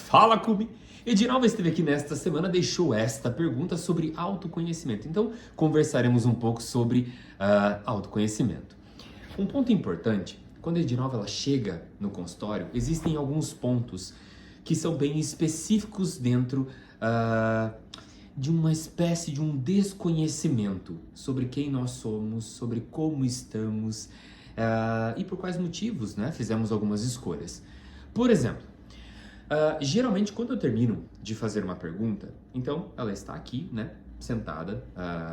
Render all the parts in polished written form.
Fala, Cumi! Edinalva esteve aqui nesta semana, deixou esta pergunta sobre autoconhecimento. Então, conversaremos um pouco sobre autoconhecimento. Um ponto importante, quando a Edinalva ela chega no consultório, existem alguns pontos que são bem específicos dentro de uma espécie de um desconhecimento sobre quem nós somos, sobre como estamos e por quais motivos, né, fizemos algumas escolhas. Por exemplo, geralmente quando eu termino de fazer uma pergunta, então ela está aqui, né, sentada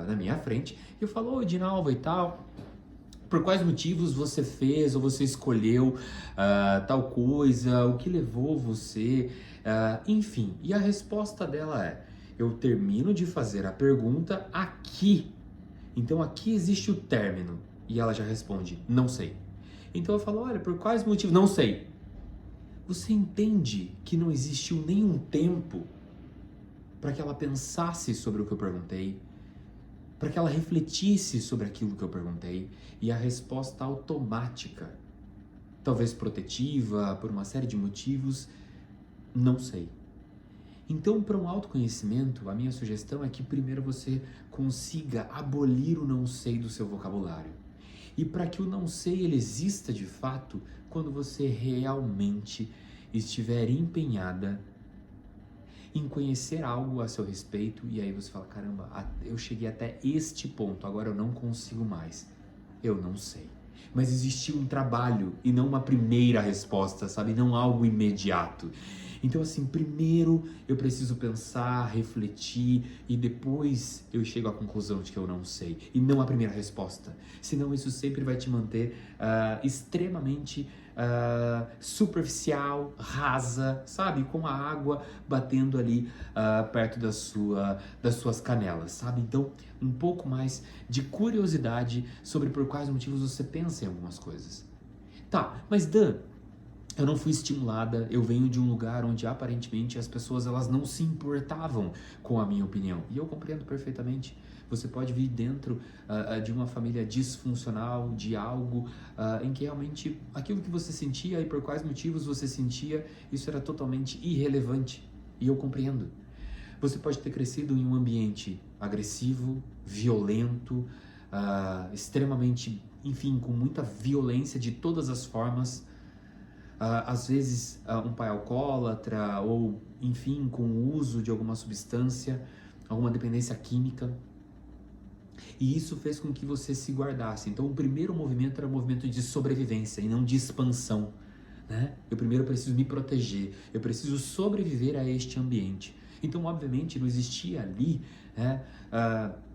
na minha frente, e eu falo, Edinalva e tal, por quais motivos você fez ou você escolheu tal coisa, o que levou você, enfim. E a resposta dela é, eu termino de fazer a pergunta aqui, então aqui existe o término, e ela já responde, não sei. Então eu falo, olha, por quais motivos? Não sei. Você entende que não existiu nenhum tempo para que ela pensasse sobre o que eu perguntei, para que ela refletisse sobre aquilo que eu perguntei, e a resposta automática, talvez protetiva, por uma série de motivos, não sei. Então, para um autoconhecimento, a minha sugestão é que primeiro você consiga abolir o não sei do seu vocabulário. E para que o não sei ele exista de fato, quando você realmente estiver empenhada em conhecer algo a seu respeito, e aí você fala, caramba, eu cheguei até este ponto, agora eu não consigo mais. Eu não sei. Mas existiu um trabalho e não uma primeira resposta, sabe? Não algo imediato. Então, assim, primeiro eu preciso pensar, refletir e depois eu chego à conclusão de que eu não sei. E não a primeira resposta. Senão isso sempre vai te manter extremamente superficial, rasa, sabe? Com a água batendo ali perto das suas canelas, sabe? Então, um pouco mais de curiosidade sobre por quais motivos você pensa em algumas coisas. Tá, mas Dan, eu não fui estimulada, eu venho de um lugar onde aparentemente as pessoas elas não se importavam com a minha opinião. E eu compreendo perfeitamente. Você pode vir dentro de uma família disfuncional, de algo em que realmente aquilo que você sentia e por quais motivos você sentia, isso era totalmente irrelevante. E eu compreendo. Você pode ter crescido em um ambiente agressivo, violento, extremamente, enfim, com muita violência de todas as formas. Às vezes um pai alcoólatra ou, enfim, com o uso de alguma substância, alguma dependência química. E isso fez com que você se guardasse. Então o primeiro movimento era um movimento de sobrevivência e não de expansão, né? Eu primeiro preciso me proteger, eu preciso sobreviver a este ambiente. Então, obviamente, não existia ali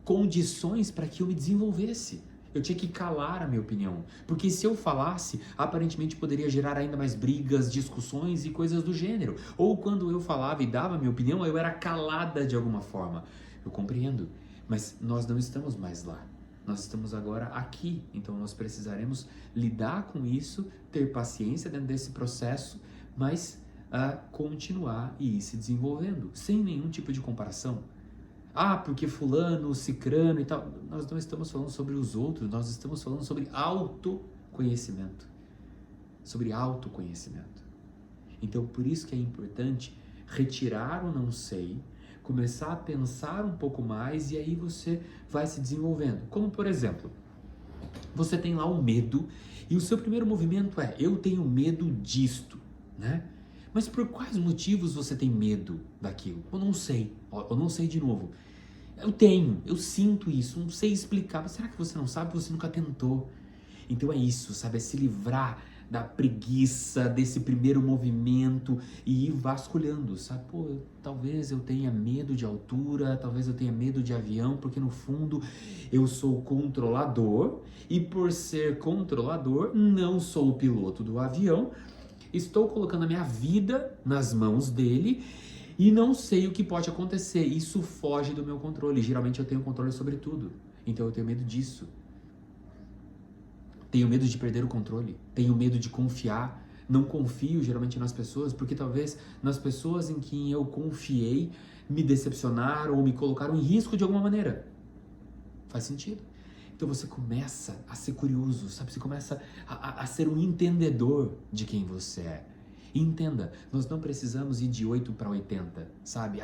condições para que eu me desenvolvesse. Eu tinha que calar a minha opinião, porque se eu falasse, aparentemente poderia gerar ainda mais brigas, discussões e coisas do gênero. Ou quando eu falava e dava a minha opinião, eu era calada de alguma forma. Eu compreendo, mas nós não estamos mais lá. Nós estamos agora aqui, então nós precisaremos lidar com isso, ter paciência dentro desse processo, mas continuar e ir se desenvolvendo, sem nenhum tipo de comparação. Porque fulano, cicrano e tal. Nós não estamos falando sobre os outros, nós estamos falando sobre autoconhecimento. Sobre autoconhecimento. Então, por isso que é importante retirar o não sei, começar a pensar um pouco mais e aí você vai se desenvolvendo. Como, por exemplo, você tem lá um medo e o seu primeiro movimento é, eu tenho medo disto, né? Mas por quais motivos você tem medo daquilo? Eu não sei de novo. Eu sinto isso, não sei explicar. Mas será que você não sabe? Você nunca tentou. Então é isso, sabe? É se livrar da preguiça, desse primeiro movimento e ir vasculhando, sabe? Talvez eu tenha medo de altura, talvez eu tenha medo de avião, porque no fundo eu sou controlador e por ser controlador, não sou o piloto do avião, estou colocando a minha vida nas mãos dele e não sei o que pode acontecer. Isso foge do meu controle. Geralmente eu tenho controle sobre tudo. Então eu tenho medo disso. Tenho medo de perder o controle. Tenho medo de confiar. Não confio geralmente nas pessoas, porque talvez nas pessoas em quem eu confiei me decepcionaram ou me colocaram em risco de alguma maneira. Faz sentido? Então você começa a ser curioso, sabe? Você começa a ser um entendedor de quem você é. E entenda, nós não precisamos ir de 8 para 80, sabe?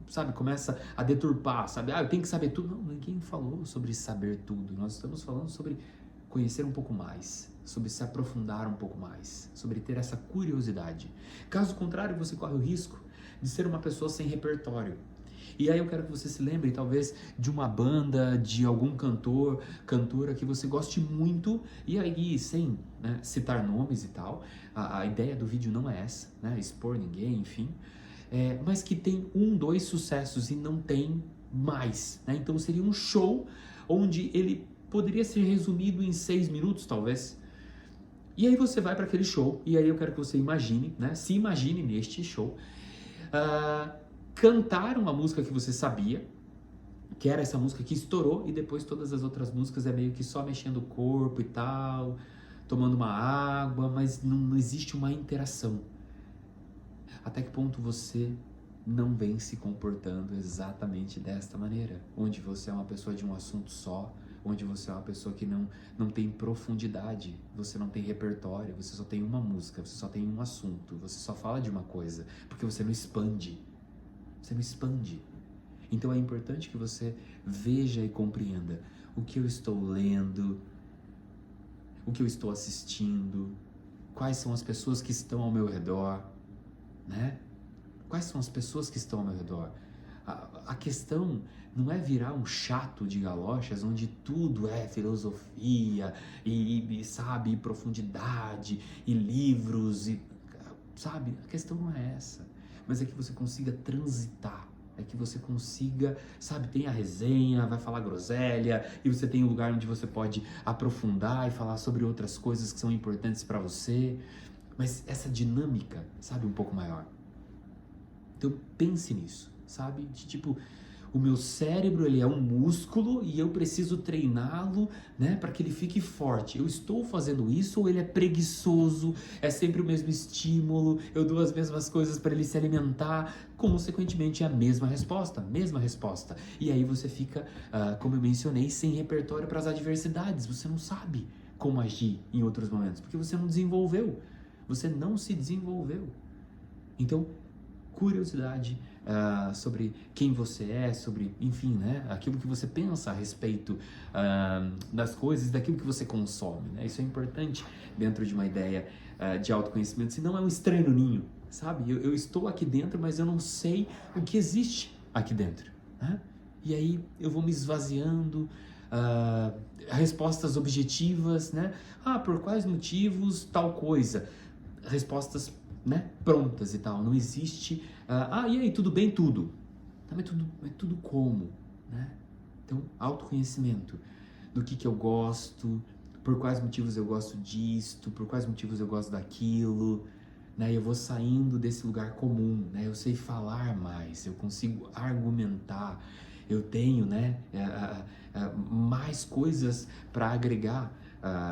Sabe, começa a deturpar, sabe? Eu tenho que saber tudo. Não, ninguém falou sobre saber tudo. Nós estamos falando sobre conhecer um pouco mais, sobre se aprofundar um pouco mais, sobre ter essa curiosidade. Caso contrário, você corre o risco de ser uma pessoa sem repertório. E aí eu quero que você se lembre, talvez, de uma banda, de algum cantor, cantora que você goste muito, e aí, sem, né, citar nomes e tal, a ideia do vídeo não é essa, né, expor ninguém, enfim, mas que tem 1, 2 sucessos e não tem mais, né? Então seria um show onde ele poderia ser resumido em 6 minutos, talvez. E aí você vai para aquele show, e aí eu quero que você imagine, né, se imagine neste show, cantar uma música que você sabia, que era essa música que estourou, e depois todas as outras músicas é meio que só mexendo o corpo e tal, tomando uma água, mas não existe uma interação. Até que ponto você não vem se comportando exatamente desta maneira? Onde você é uma pessoa de um assunto só, onde você é uma pessoa que não tem profundidade, você não tem repertório, você só tem uma música, você só tem um assunto, você só fala de uma coisa, porque você não expande. Você não expande. Então é importante que você veja e compreenda o que eu estou lendo, o que eu estou assistindo, quais são as pessoas que estão ao meu redor, né? Quais são as pessoas que estão ao meu redor? A questão não é virar um chato de galochas onde tudo é filosofia e sabe, profundidade e livros e sabe? A questão não é essa, mas é que você consiga transitar, é que você consiga, sabe, tem a resenha, vai falar groselha, e você tem um lugar onde você pode aprofundar e falar sobre outras coisas que são importantes para você, mas essa dinâmica, sabe, um pouco maior. Então pense nisso, sabe, de tipo, o meu cérebro, ele é um músculo e eu preciso treiná-lo, né, para que ele fique forte. Eu estou fazendo isso ou ele é preguiçoso? É sempre o mesmo estímulo? Eu dou as mesmas coisas para ele se alimentar? Consequentemente, é a mesma resposta, E aí você fica, como eu mencionei, sem repertório para as adversidades. Você não sabe como agir em outros momentos, porque você não desenvolveu. Você não se desenvolveu. Então, curiosidade sobre quem você é, sobre, enfim, né, aquilo que você pensa a respeito das coisas, daquilo que você consome, né? Isso é importante dentro de uma ideia de autoconhecimento, senão é um estranho ninho, sabe? Eu estou aqui dentro, mas eu não sei o que existe aqui dentro, né? E aí eu vou me esvaziando, respostas objetivas, né? Por quais motivos tal coisa? Respostas, né, prontas e tal, não existe, e aí, tudo bem, tudo. Tá, mas tudo como, né? Então, autoconhecimento do que eu gosto, por quais motivos eu gosto disto, por quais motivos eu gosto daquilo, né? Eu vou saindo desse lugar comum, né? Eu sei falar mais, eu consigo argumentar, eu tenho, né, mais coisas para agregar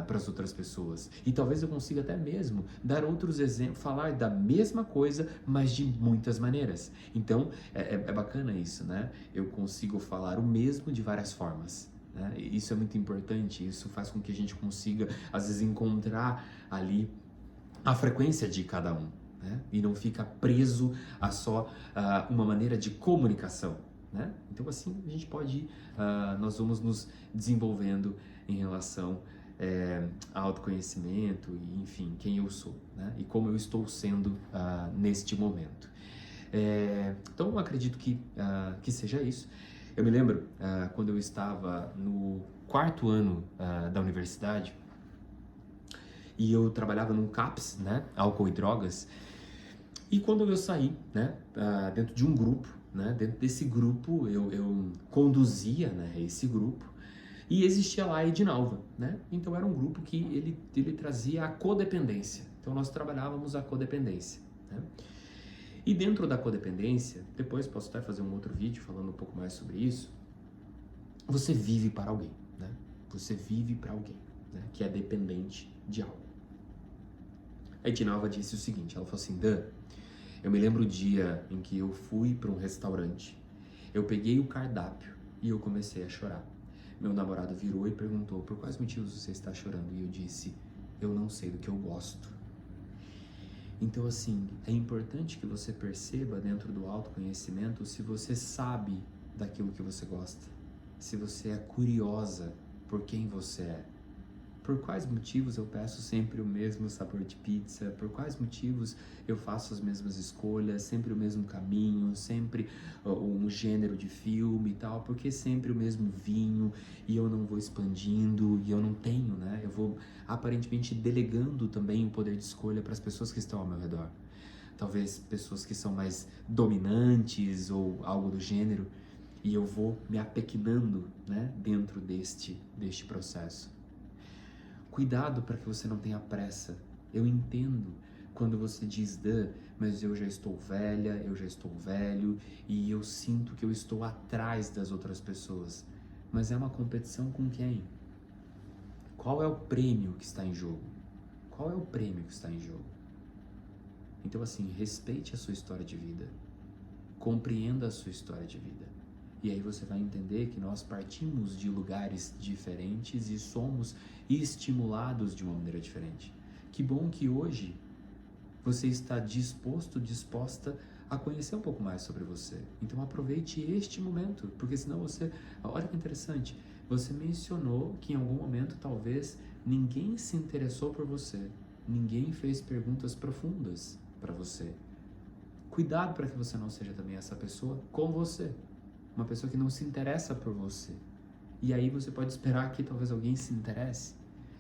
para as outras pessoas. E talvez eu consiga até mesmo dar outros exemplos, falar da mesma coisa, mas de muitas maneiras. Então, é bacana isso, né? Eu consigo falar o mesmo de várias formas, né? E isso é muito importante, isso faz com que a gente consiga, às vezes, encontrar ali a frequência de cada um, né? E não fica preso a só uma maneira de comunicação, né? Então, assim, a gente pode ir, nós vamos nos desenvolvendo em relação autoconhecimento e, enfim, quem eu sou, né? E como eu estou sendo neste momento. Então, eu acredito que seja isso. Eu me lembro quando eu estava no 4º ano da universidade e eu trabalhava num CAPS, né? Álcool e drogas. E quando eu saí, né? Dentro de um grupo, né? Dentro desse grupo, eu conduzia, né? Esse grupo. E existia lá a Edinalva, né? Então era um grupo que ele trazia a codependência. Então nós trabalhávamos a codependência, né? E dentro da codependência, depois posso até fazer um outro vídeo falando um pouco mais sobre isso, você vive para alguém, né? Você vive para alguém, né? Que é dependente de algo. A Edinalva disse o seguinte, ela falou assim, Dan, eu me lembro o dia em que eu fui para um restaurante, eu peguei o cardápio e eu comecei a chorar. Meu namorado virou e perguntou, por quais motivos você está chorando? E eu disse, eu não sei do que eu gosto. Então, assim, é importante que você perceba dentro do autoconhecimento se você sabe daquilo que você gosta, se você é curiosa por quem você é. Por quais motivos eu peço sempre o mesmo sabor de pizza? Por quais motivos eu faço as mesmas escolhas, sempre o mesmo caminho, sempre um gênero de filme e tal? Por que sempre o mesmo vinho e eu não vou expandindo e eu não tenho, né? Eu vou aparentemente delegando também o poder de escolha para as pessoas que estão ao meu redor. Talvez pessoas que são mais dominantes ou algo do gênero, e eu vou me apequenando, né, dentro deste processo. Cuidado para que você não tenha pressa. Eu entendo quando você diz, mas eu já estou velha, eu já estou velho e eu sinto que eu estou atrás das outras pessoas. Mas é uma competição com quem? Qual é o prêmio que está em jogo? Qual é o prêmio que está em jogo? Então, assim, respeite a sua história de vida. Compreenda a sua história de vida. E aí você vai entender que nós partimos de lugares diferentes e somos estimulados de uma maneira diferente. Que bom que hoje você está disposta a conhecer um pouco mais sobre você. Então aproveite este momento, porque senão você... Olha que interessante, você mencionou que em algum momento talvez ninguém se interessou por você, ninguém fez perguntas profundas para você. Cuidado para que você não seja também essa pessoa com você. Uma pessoa que não se interessa por você. E aí você pode esperar que talvez alguém se interesse.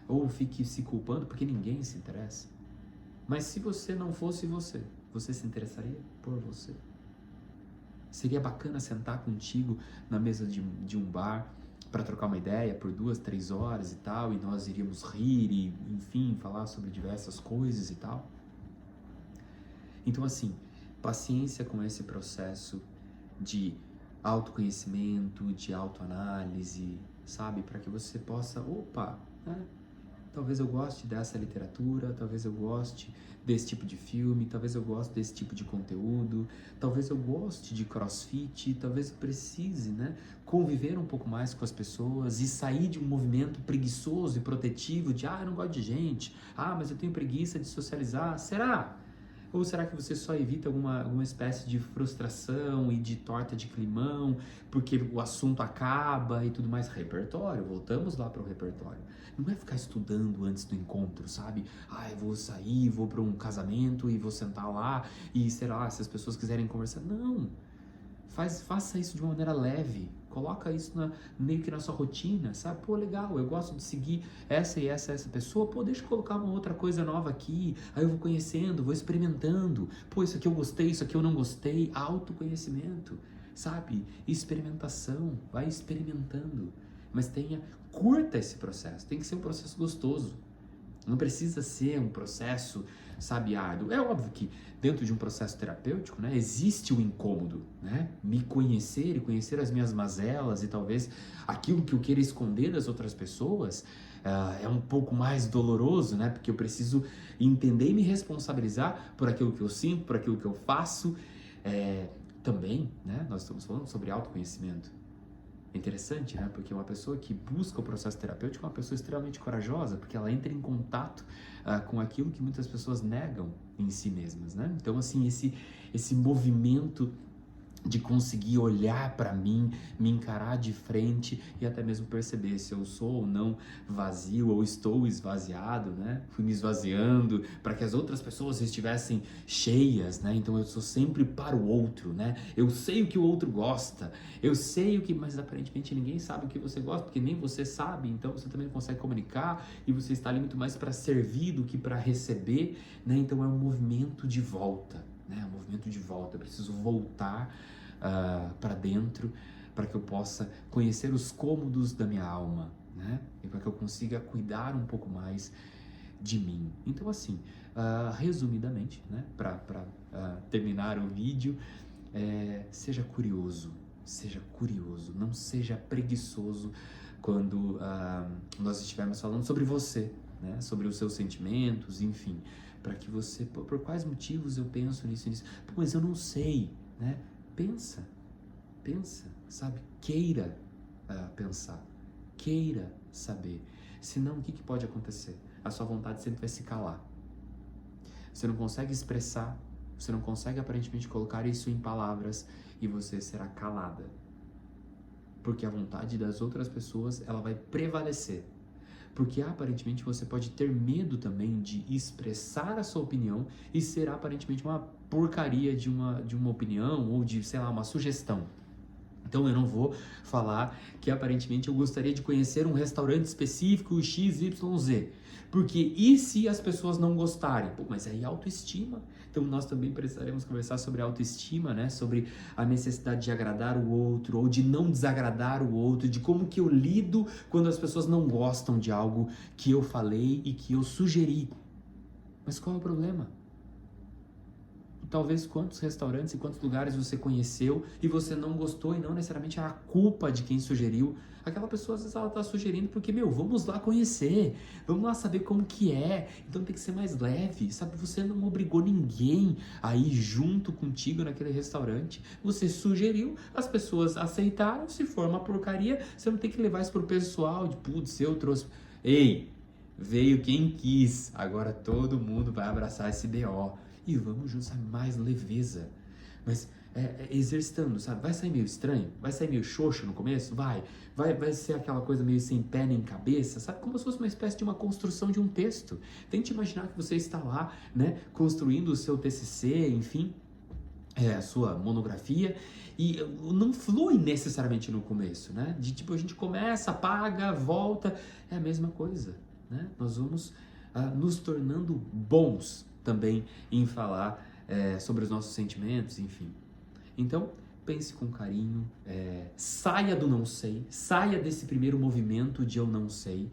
Ou fique se culpando porque ninguém se interessa. Mas se você não fosse você, você se interessaria por você? Seria bacana sentar contigo na mesa de um bar para trocar uma ideia por 2, 3 horas e tal, e nós iríamos rir e, enfim, falar sobre diversas coisas e tal. Então, assim, paciência com esse processo de autoconhecimento, de autoanálise, sabe? Para que você possa, né? Talvez eu goste dessa literatura, talvez eu goste desse tipo de filme, talvez eu goste desse tipo de conteúdo, talvez eu goste de CrossFit, talvez eu precise, né, conviver um pouco mais com as pessoas e sair de um movimento preguiçoso e protetivo de, eu não gosto de gente, mas eu tenho preguiça de socializar. Será? Ou será que você só evita alguma espécie de frustração e de torta de climão, porque o assunto acaba e tudo mais? Repertório, voltamos lá para o repertório. Não é ficar estudando antes do encontro, sabe? Eu vou sair, vou para um casamento e vou sentar lá e, sei lá, se as pessoas quiserem conversar. Não! Faça isso de uma maneira leve, coloca isso meio que na sua rotina, sabe? Legal, eu gosto de seguir essa e essa pessoa, deixa eu colocar uma outra coisa nova aqui, aí eu vou conhecendo, vou experimentando, isso aqui eu gostei, isso aqui eu não gostei, autoconhecimento, sabe? Experimentação, vai experimentando, mas curta esse processo, tem que ser um processo gostoso. Não precisa ser um processo, sabe, árduo. É óbvio que dentro de um processo terapêutico, né, existe o incômodo, né? Me conhecer e conhecer as minhas mazelas e talvez aquilo que eu queira esconder das outras pessoas é um pouco mais doloroso, né? Porque eu preciso entender e me responsabilizar por aquilo que eu sinto, por aquilo que eu faço. Também, né, nós estamos falando sobre autoconhecimento. É interessante, né? Porque uma pessoa que busca o processo terapêutico é uma pessoa extremamente corajosa, porque ela entra em contato com aquilo que muitas pessoas negam em si mesmas, né? Então, assim, esse movimento de conseguir olhar para mim, me encarar de frente e até mesmo perceber se eu sou ou não vazio ou estou esvaziado, né? Fui me esvaziando para que as outras pessoas estivessem cheias, né? Então eu sou sempre para o outro, né? Eu sei o que o outro gosta, eu sei o que, mas aparentemente ninguém sabe o que você gosta, porque nem você sabe, então você também não consegue comunicar e você está ali muito mais para servir do que para receber, né? Então é um movimento de volta. Um movimento de volta, eu preciso voltar para dentro para que eu possa conhecer os cômodos da minha alma, né? E para que eu consiga cuidar um pouco mais de mim. Então, assim, resumidamente, né? Para terminar o vídeo, seja curioso, não seja preguiçoso quando nós estivermos falando sobre você, né? Sobre os seus sentimentos, enfim, para que você, por quais motivos eu penso nisso, mas eu não sei, né? Pensa, sabe? Queira pensar, queira saber, senão o que pode acontecer? A sua vontade sempre vai se calar. você não consegue expressar, você não consegue aparentemente colocar isso em palavras e você será calada. Porque a vontade das outras pessoas, ela vai prevalecer. Porque aparentemente você pode ter medo também de expressar a sua opinião e ser aparentemente uma porcaria de uma opinião ou de, sei lá, uma sugestão. Então eu não vou falar que aparentemente eu gostaria de conhecer um restaurante específico XYZ. Porque e se as pessoas não gostarem? Pô, mas aí autoestima. Então nós também precisaremos conversar sobre autoestima, né? Sobre a necessidade de agradar o outro ou de não desagradar o outro, de como que eu lido quando as pessoas não gostam de algo que eu falei e que eu sugeri. Mas qual é o problema? Talvez quantos restaurantes e quantos lugares você conheceu e você não gostou e não necessariamente era a culpa de quem sugeriu. Aquela pessoa às vezes ela tá sugerindo porque, vamos lá conhecer, vamos lá saber como que é, então tem que ser mais leve, sabe? Você não obrigou ninguém a ir junto contigo naquele restaurante, você sugeriu, as pessoas aceitaram, se for uma porcaria, você não tem que levar isso pro pessoal, de putz, eu trouxe... Ei, veio quem quis, agora todo mundo vai abraçar esse BO. E vamos juntos, sabe, mais leveza. Mas exercitando, sabe? Vai sair meio estranho, vai sair meio xoxo no começo, vai ser aquela coisa meio sem pé nem cabeça, sabe? Como se fosse uma espécie de uma construção de um texto. Tente imaginar que você está lá, né, construindo o seu TCC, enfim, a sua monografia, e não flui necessariamente no começo, né? De tipo, a gente começa, apaga, volta, é a mesma coisa, né? Nós vamos nos tornando bons também em falar sobre os nossos sentimentos, enfim. Então, pense com carinho, saia do não sei, saia desse primeiro movimento de eu não sei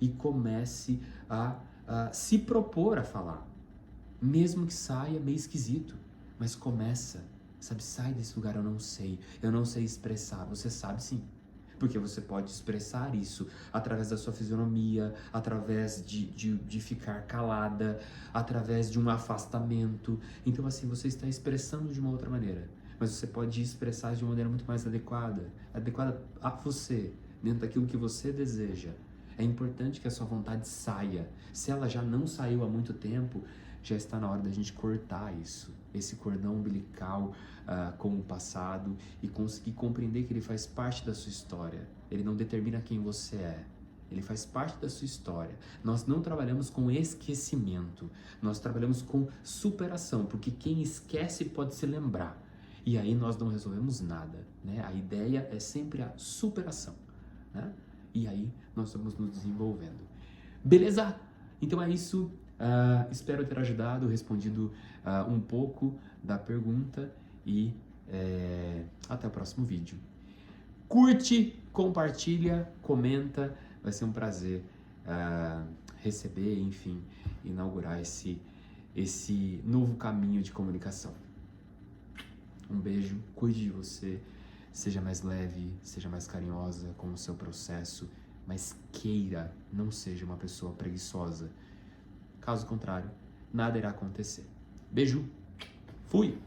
e comece a se propor a falar. Mesmo que saia meio esquisito, mas começa, sabe? Sai desse lugar, eu não sei expressar, você sabe sim. Porque você pode expressar isso através da sua fisionomia, através de ficar calada, através de um afastamento. Então, assim, você está expressando de uma outra maneira. Mas você pode expressar de uma maneira muito mais adequada a você, dentro daquilo que você deseja. É importante que a sua vontade saia. Se ela já não saiu há muito tempo, já está na hora da gente cortar isso, esse cordão umbilical com o passado e conseguir compreender que ele faz parte da sua história. Ele não determina quem você é. Ele faz parte da sua história. Nós não trabalhamos com esquecimento, nós trabalhamos com superação, porque quem esquece pode se lembrar. E aí nós não resolvemos nada, né? A ideia é sempre a superação, né? E aí nós estamos nos desenvolvendo. Beleza? Então é isso. Espero ter ajudado, respondido um pouco da pergunta e até o próximo vídeo. Curte, compartilha, comenta, vai ser um prazer receber, enfim, inaugurar esse novo caminho de comunicação. Um beijo, cuide de você, seja mais leve, seja mais carinhosa com o seu processo, mas queira, não seja uma pessoa preguiçosa. Caso contrário, nada irá acontecer. Beijo, fui!